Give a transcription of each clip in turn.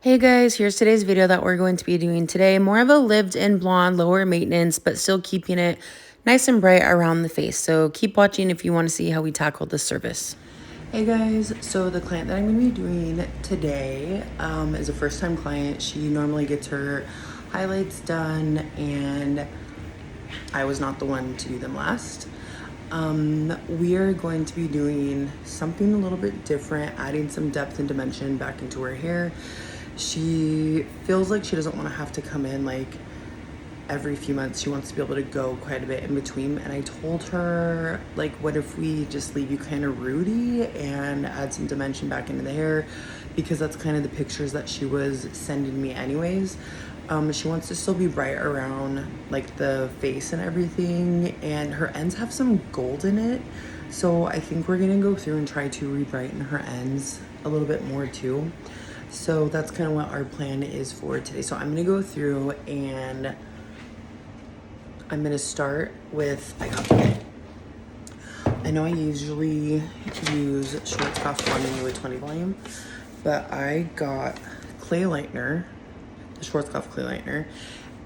Hey guys, here's today's video that we're going to be doing today. More of a lived-in blonde, lower maintenance, but still keeping it nice and bright around the face. So keep watching if you want to see how we tackle this service. Hey guys, so the client that I'm going to be doing today is a first-time client. She normally gets her highlights done, and I was not the one to do them last. We are going to be doing something a little bit different, adding some depth and dimension back into her hair. She feels like she doesn't want to have to come in like every few months. She wants to be able to go quite a bit in between. And I told her, like, what if we just leave you kind of rooty and add some dimension back into the hair? Because that's kind of the pictures that she was sending me anyways. She wants to still be bright around like the face and everything, and her ends have some gold in it. So I think we're gonna go through and try to re-brighten her ends a little bit more too. So that's kind of what our plan is for today. So I'm gonna go through and I'm gonna start with, I know I usually use Schwarzkopf Volume with 20 volume, but I got clay lightener, the Schwarzkopf clay lightener,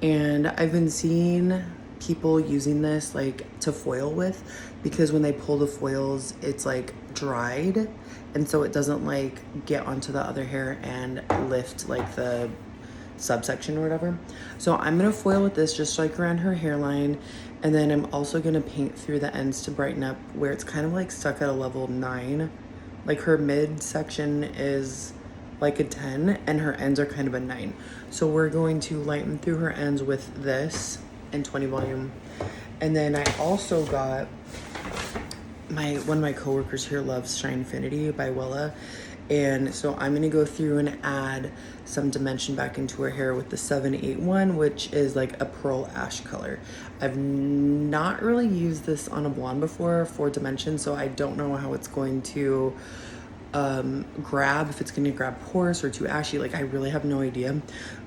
and I've been seeing people using this like to foil with, because when they pull the foils, it's like dried, and so it doesn't like get onto the other hair and lift like the subsection or whatever. So I'm gonna foil with this just like around her hairline, and then I'm also gonna paint through the ends to brighten up where it's kind of like stuck at a level 9. Like her mid section is like a 10 and her ends are kind of a 9. So we're going to lighten through her ends with this in 20 volume. And then I also got one of my coworkers here loves Shinefinity by Wella, and so I'm gonna go through and add some dimension back into her hair with the 781, which is like a pearl ash color. I've not really used this on a blonde before for dimension, so I don't know how it's going to grab, if it's gonna grab porous or too ashy. Like, I really have no idea.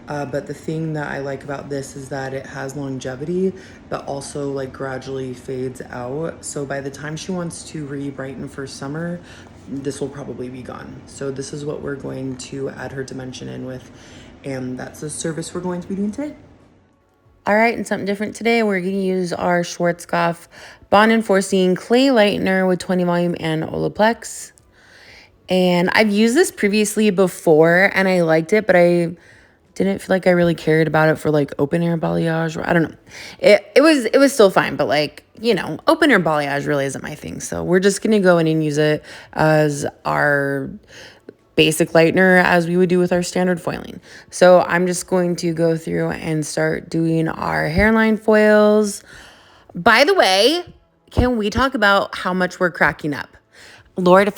But the thing that I like about this is that it has longevity, but also like gradually fades out. So by the time she wants to re-brighten for summer, this will probably be gone. So this is what we're going to add her dimension in with, and that's the service we're going to be doing today. All right, and something different today, we're going to use our Schwarzkopf Bond Enforcing Clay Lightener with 20 volume and Olaplex. And I've used this previously before and I liked it, but I didn't feel like I really cared about it for like open air balayage, or I don't know. It was still fine, but like, you know, open air balayage really isn't my thing. So we're just gonna go in and use it as our basic lightener as we would do with our standard foiling. So I'm just going to go through and start doing our hairline foils. By the way, can we talk about how much we're cracking up? Lord,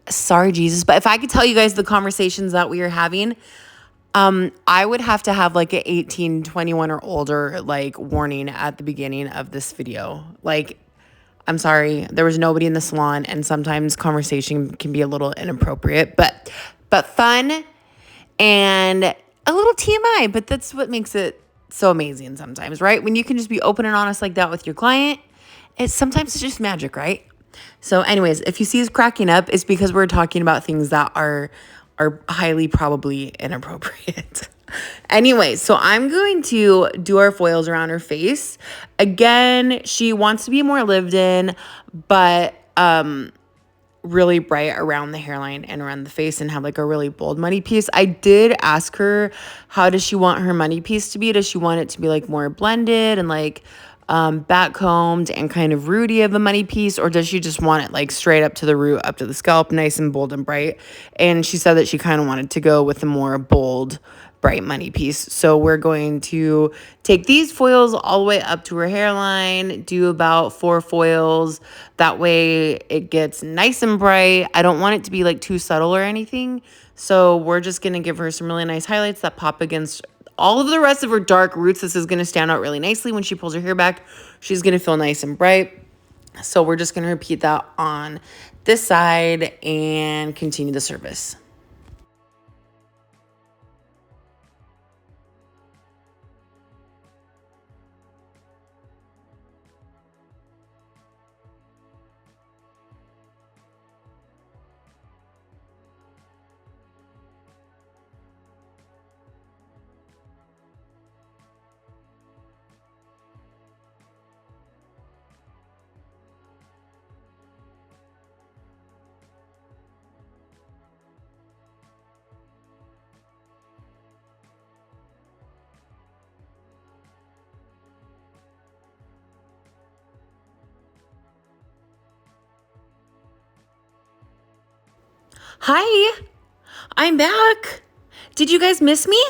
sorry, Jesus, but if I could tell you guys the conversations that we are having, I would have to have like a 18, 21 or older like warning at the beginning of this video. Like, I'm sorry, there was nobody in the salon, and sometimes conversation can be a little inappropriate, but fun and a little TMI, but that's what makes it so amazing sometimes, right? When you can just be open and honest like that with your client, it's just magic, right? So anyways, if you see us cracking up, it's because we're talking about things that are highly probably inappropriate. Anyways, so I'm going to do our foils around her face. Again, she wants to be more lived in, but really bright around the hairline and around the face and have like a really bold money piece. I did ask her, how does she want her money piece to be? Does she want it to be like more blended and like back combed and kind of rooty of a money piece, or does she just want it like straight up to the root, up to the scalp, nice and bold and bright? And she said that she kind of wanted to go with a more bold, bright money piece. So we're going to take these foils all the way up to her hairline, do about 4 foils. That way it gets nice and bright. I don't want it to be like too subtle or anything. So we're just going to give her some really nice highlights that pop against all of the rest of her dark roots. This is going to stand out really nicely when she pulls her hair back. She's going to feel nice and bright. So we're just going to repeat that on this side and continue the service. Hi, I'm back. Did you guys miss me?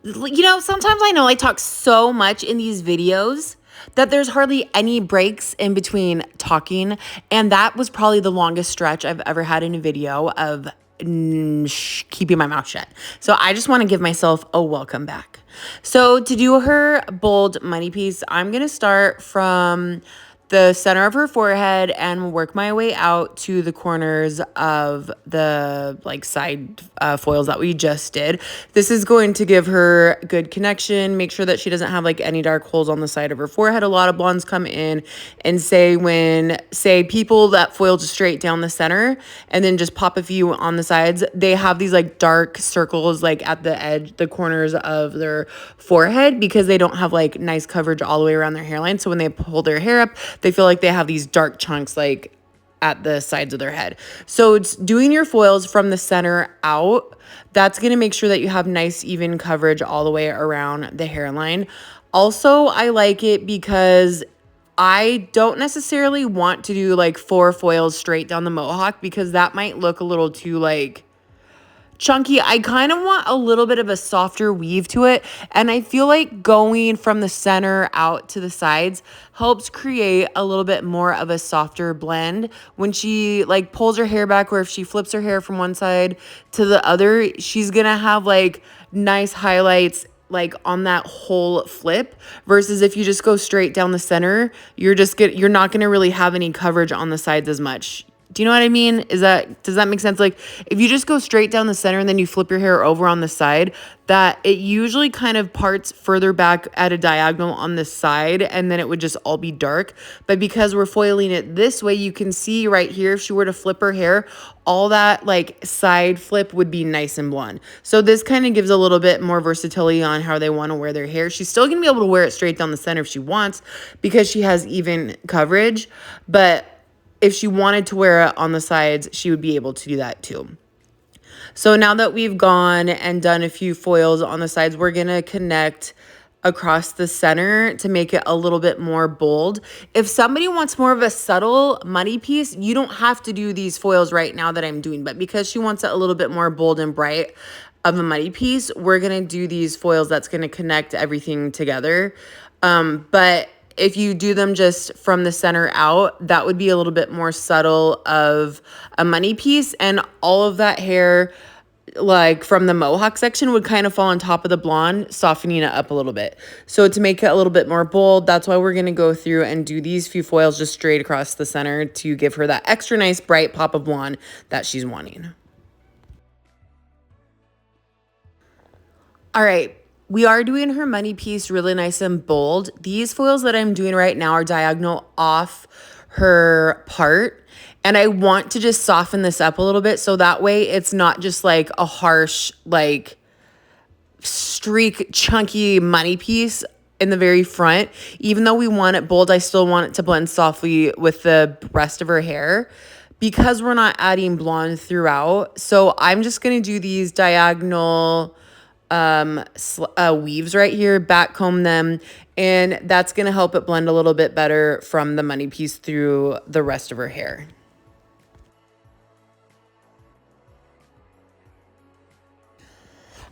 You know, sometimes I know I talk so much in these videos that there's hardly any breaks in between talking. And that was probably the longest stretch I've ever had in a video of keeping my mouth shut. So I just want to give myself a welcome back. So to do her bold money piece, I'm going to start from the center of her forehead and work my way out to the corners of the like side foils that we just did. This is going to give her good connection, make sure that she doesn't have like any dark holes on the side of her forehead. A lot of blondes come in and say people that foil just straight down the center and then just pop a few on the sides, they have these like dark circles like at the edge, the corners of their forehead because they don't have like nice coverage all the way around their hairline. So when they pull their hair up, they feel like they have these dark chunks like at the sides of their head. So it's doing your foils from the center out. That's going to make sure that you have nice even coverage all the way around the hairline. Also, I like it because I don't necessarily want to do like 4 foils straight down the mohawk because that might look a little too like chunky. I kind of want a little bit of a softer weave to it. And I feel like going from the center out to the sides helps create a little bit more of a softer blend. When she like pulls her hair back or if she flips her hair from one side to the other, she's going to have like nice highlights like on that whole flip versus if you just go straight down the center, you're not going to really have any coverage on the sides as much. Do you know what I mean? Does that make sense? Like if you just go straight down the center and then you flip your hair over on the side, that it usually kind of parts further back at a diagonal on the side and then it would just all be dark. But because we're foiling it this way, you can see right here, if she were to flip her hair, all that like side flip would be nice and blonde. So this kind of gives a little bit more versatility on how they want to wear their hair. She's still going to be able to wear it straight down the center if she wants because she has even coverage, but if she wanted to wear it on the sides, she would be able to do that too. So now that we've gone and done a few foils on the sides, we're going to connect across the center to make it a little bit more bold. If somebody wants more of a subtle money piece, you don't have to do these foils right now that I'm doing. But because she wants it a little bit more bold and bright of a money piece, we're going to do these foils that's going to connect everything together. But if you do them just from the center out, that would be a little bit more subtle of a money piece. And all of that hair, like from the mohawk section, would kind of fall on top of the blonde, softening it up a little bit. So to make it a little bit more bold, that's why we're going to go through and do these few foils just straight across the center to give her that extra nice bright pop of blonde that she's wanting. All right. We are doing her money piece really nice and bold. These foils that I'm doing right now are diagonal off her part. And I want to just soften this up a little bit so that way it's not just like a harsh, like streak, chunky money piece in the very front. Even though we want it bold, I still want it to blend softly with the rest of her hair because we're not adding blonde throughout. So I'm just going to do these diagonal weaves right here, back comb them, and that's going to help it blend a little bit better from the money piece through the rest of her hair.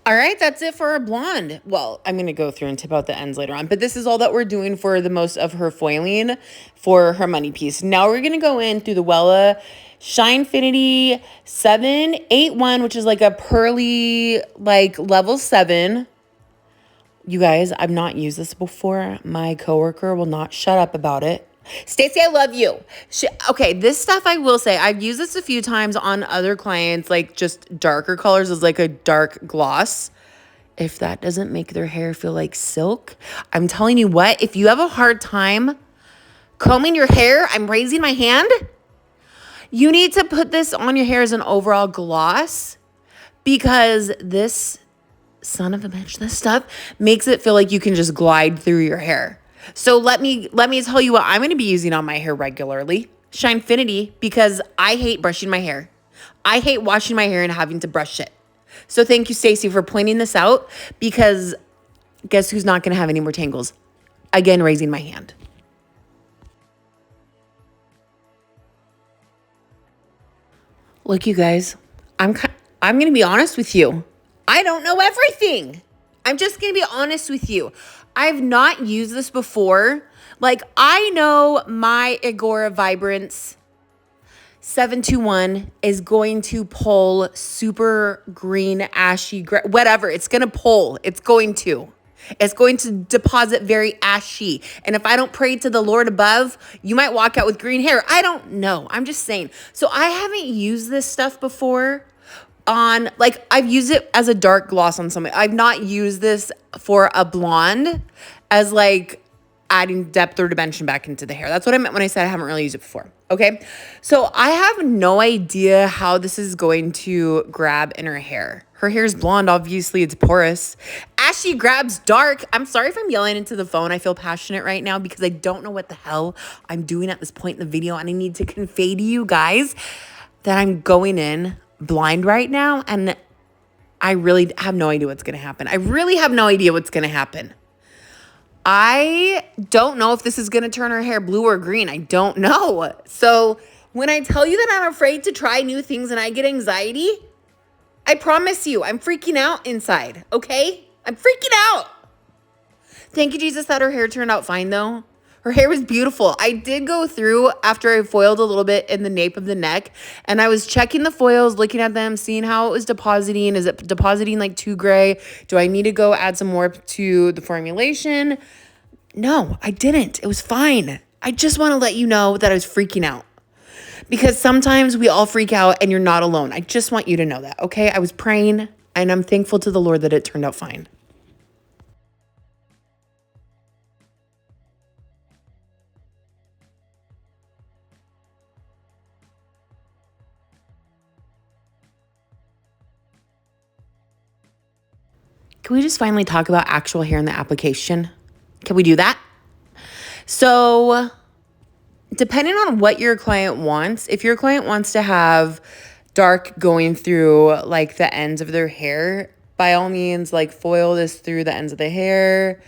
All right, that's it for our blonde. Well, I'm going to go through and tip out the ends later on, but this is all that we're doing for the most of her foiling for her money piece. Now we're going to go in through the Wella Shinefinity 781, which is like a pearly, like level 7. You guys, I've not used this before. My coworker will not shut up about it. Stacey, I love you. Okay, this stuff I will say, I've used this a few times on other clients, like just darker colors as like a dark gloss. If that doesn't make their hair feel like silk, I'm telling you what, if you have a hard time combing your hair, I'm raising my hand. You need to put this on your hair as an overall gloss because this son of a bitch, this stuff makes it feel like you can just glide through your hair. So let me tell you what I'm going to be using on my hair regularly. Shinefinity, because I hate brushing my hair. I hate washing my hair and having to brush it. So thank you, Stacey, for pointing this out because guess who's not going to have any more tangles? Again, raising my hand. Look, you guys, I'm going to be honest with you. I don't know everything. I'm just going to be honest with you. I've not used this before. Like, I know my Agora Vibrance 721 is going to pull super green, ashy, whatever. It's going to pull. It's going to. It's going to deposit very ashy. And if I don't pray to the Lord above, you might walk out with green hair. I don't know. I'm just saying. So I haven't used this stuff before on, like, I've used it as a dark gloss on somebody. I've not used this for a blonde as like adding depth or dimension back into the hair. That's what I meant when I said I haven't really used it before. Okay. So I have no idea how this is going to grab in her hair. Her hair's blonde. Obviously it's porous. As she grabs dark, I'm sorry if I'm yelling into the phone. I feel passionate right now because I don't know what the hell I'm doing at this point in the video. And I need to convey to you guys that I'm going in blind right now. And I really have no idea what's going to happen. I really have no idea what's going to happen. I don't know if this is going to turn her hair blue or green. I don't know. So when I tell you that I'm afraid to try new things and I get anxiety, I promise you, I'm freaking out inside, okay? I'm freaking out. Thank you, Jesus, that her hair turned out fine, though. Her hair was beautiful. I did go through after I foiled a little bit in the nape of the neck, and I was checking the foils, looking at them, seeing how it was depositing. Is it depositing like too gray? Do I need to go add some more to the formulation? No, I didn't. It was fine. I just want to let you know that I was freaking out. Because sometimes we all freak out and you're not alone. I just want you to know that, okay? I was praying, and I'm thankful to the Lord that it turned out fine. Can we just finally talk about actual hair in the application? Can we do that? So, depending on what your client wants, if your client wants to have dark going through like the ends of their hair, by all means, like foil this through the ends of the hair.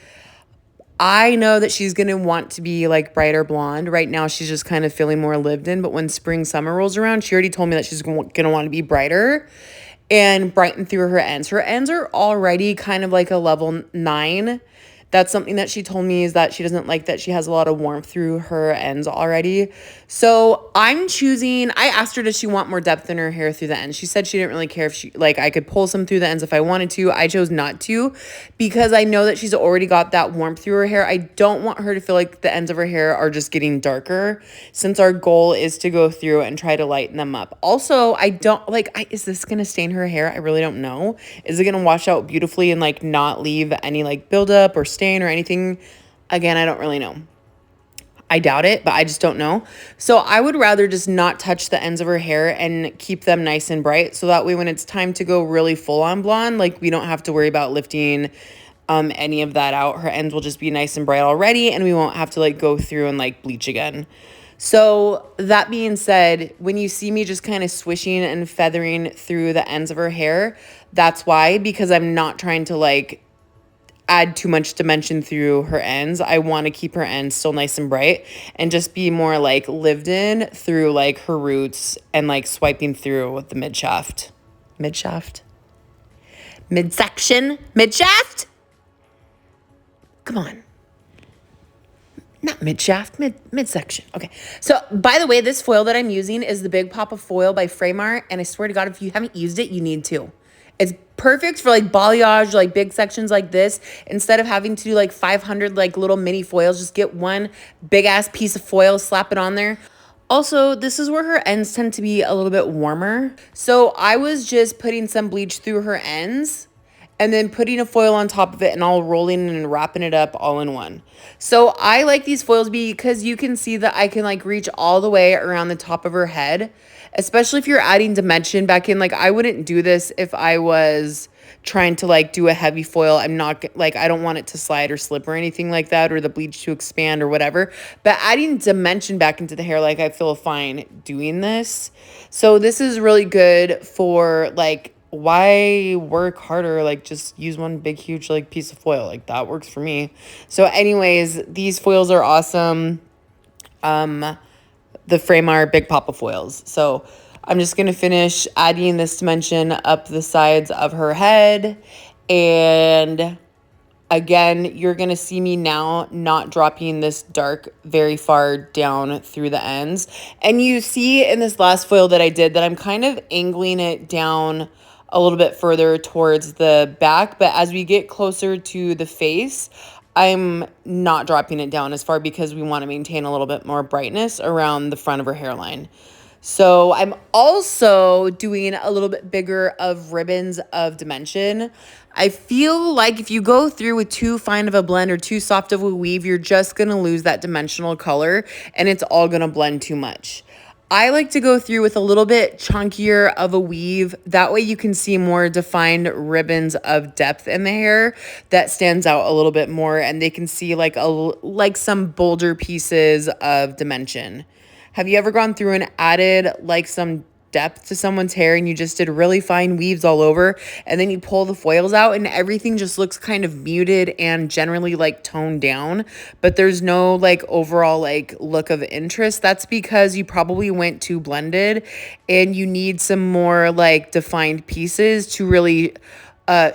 I know that she's going to want to be like brighter blonde. Right now, she's just kind of feeling more lived in. But when spring, summer rolls around, she already told me that she's going to want to be brighter and brighten through her ends. Her ends are already kind of like a level 9. That's something that she told me, is that she doesn't like that she has a lot of warmth through her ends already. So I'm choosing, I asked her, does she want more depth in her hair through the ends? She said she didn't really care if I could pull some through the ends if I wanted to. I chose not to because I know that she's already got that warmth through her hair. I don't want her to feel like the ends of her hair are just getting darker, since our goal is to go through and try to lighten them up. Also, I don't is this going to stain her hair? I really don't know. Is it going to wash out beautifully and like not leave any like buildup or stain or anything? Again, I don't really know. I doubt it, but I just don't know. So I would rather just not touch the ends of her hair and keep them nice and bright. So that way when it's time to go really full on blonde, like we don't have to worry about lifting any of that out. Her ends will just be nice and bright already, and we won't have to like go through and like bleach again. So that being said, when you see me just kind of swishing and feathering through the ends of her hair, that's why, because I'm not trying to like add too much dimension through her ends. I want to keep her ends still nice and bright and just be more like lived in through like her roots and like swiping through with the midsection, midshaft. Come on. Not midshaft, midsection. Okay. So by the way, this foil that I'm using is the Big Pop of Foil by Fraymar. And I swear to God, if you haven't used it, you need to. It's perfect for like balayage, like big sections like this. Instead of having to do like 500 like little mini foils, just get one big ass piece of foil, slap it on there. Also, this is where her ends tend to be a little bit warmer. So I was just putting some bleach through her ends and then putting a foil on top of it and all rolling and wrapping it up all in one. So I like these foils because you can see that I can like reach all the way around the top of her head, especially if you're adding dimension back in. Like I wouldn't do this if I was trying to like do a heavy foil. I'm not like, I don't want it to slide or slip or anything like that, or the bleach to expand or whatever, but adding dimension back into the hair, like I feel fine doing this. So this is really good for like, why work harder? Like just use one big, huge like piece of foil. Like that works for me. So anyways, these foils are awesome. The Fraymar Big Pop of foils. So I'm just going to finish adding this dimension up the sides of her head. And again, you're going to see me now not dropping this dark very far down through the ends. And you see in this last foil that I did that I'm kind of angling it down a little bit further towards the back. But as we get closer to the face, I'm not dropping it down as far because we want to maintain a little bit more brightness around the front of her hairline. So I'm also doing a little bit bigger of ribbons of dimension. I feel like if you go through with too fine of a blend or too soft of a weave, you're just going to lose that dimensional color and it's all going to blend too much. I like to go through with a little bit chunkier of a weave. That way you can see more defined ribbons of depth in the hair that stands out a little bit more, and they can see like some bolder pieces of dimension. Have you ever gone through and added like some depth to someone's hair and you just did really fine weaves all over, and then you pull the foils out and everything just looks kind of muted and generally like toned down, but there's no like overall like look of interest? That's because you probably went too blended and you need some more like defined pieces to really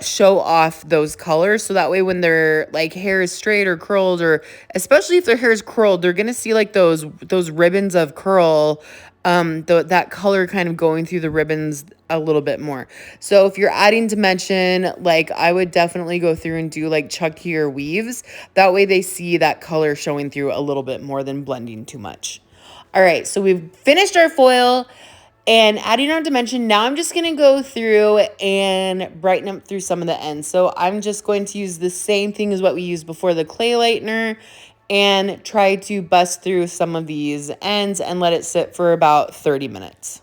show off those colors. So that way when their like hair is straight or curled, or especially if their hair is curled, they're gonna see like those ribbons of curl, that color kind of going through the ribbons a little bit more. So if you're adding dimension, like I would definitely go through and do like chunkier weaves. That way they see that color showing through a little bit more than blending too much. All right, so we've finished our foil and adding our dimension. Now I'm just going to go through and brighten up through some of the ends. So I'm just going to use the same thing as what we used before, the clay lightener, and try to bust through some of these ends and let it sit for about 30 minutes.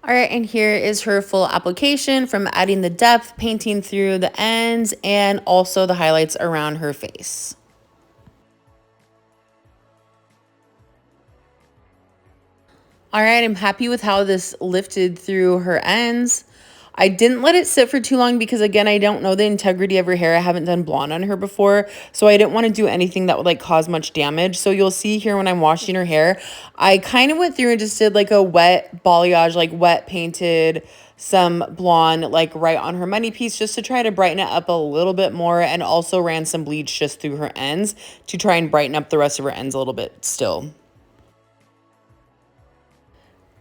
All right, and here is her full application from adding the depth, painting through the ends, and also the highlights around her face. All right, I'm happy with how this lifted through her ends. I didn't let it sit for too long because, again, I don't know the integrity of her hair. I haven't done blonde on her before, so I didn't want to do anything that would like cause much damage. So you'll see here when I'm washing her hair, I kind of went through and just did like a wet balayage, like wet painted some blonde like right on her money piece just to try to brighten it up a little bit more, and also ran some bleach just through her ends to try and brighten up the rest of her ends a little bit still.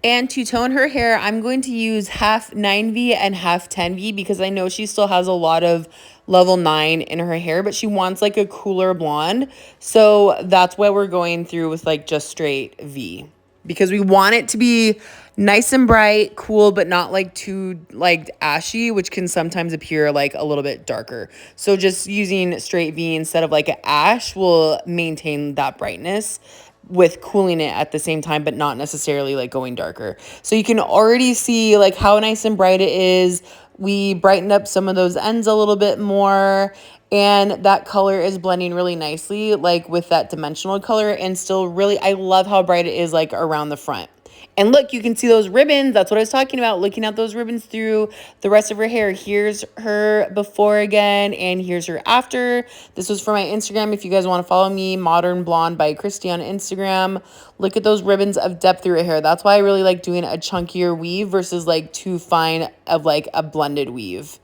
And to tone her hair, I'm going to use half 9V and half 10V because I know she still has a lot of level 9 in her hair, but she wants like a cooler blonde. So that's why we're going through with like just straight V, because we want it to be nice and bright, cool, but not like too like ashy, which can sometimes appear like a little bit darker. So just using straight V instead of like an ash will maintain that brightness with cooling it at the same time, but not necessarily like going darker. So you can already see like how nice and bright it is. We brightened up some of those ends a little bit more, and that color is blending really nicely like with that dimensional color, and still really, I love how bright it is like around the front. And look, you can see those ribbons. That's what I was talking about, looking at those ribbons through the rest of her hair. Here's her before again, and here's her after. This was for my Instagram. If you guys want to follow me, Modern Blonde by Christy on Instagram. Look at those ribbons of depth through her hair. That's why I really like doing a chunkier weave versus like too fine of like a blended weave.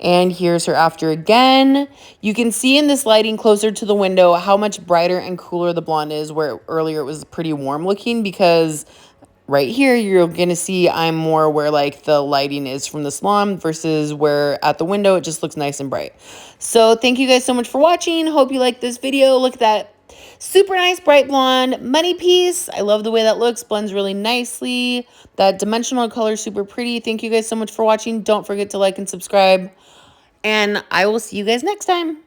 And here's her after again. You can see in this lighting closer to the window how much brighter and cooler the blonde is, where earlier it was pretty warm looking, because right here, you're going to see I'm more where like the lighting is from the salon versus where at the window, it just looks nice and bright. So thank you guys so much for watching. Hope you liked this video. Look at that super nice bright blonde money piece. I love the way that looks, blends really nicely. That dimensional color, super pretty. Thank you guys so much for watching. Don't forget to like and subscribe, and I will see you guys next time.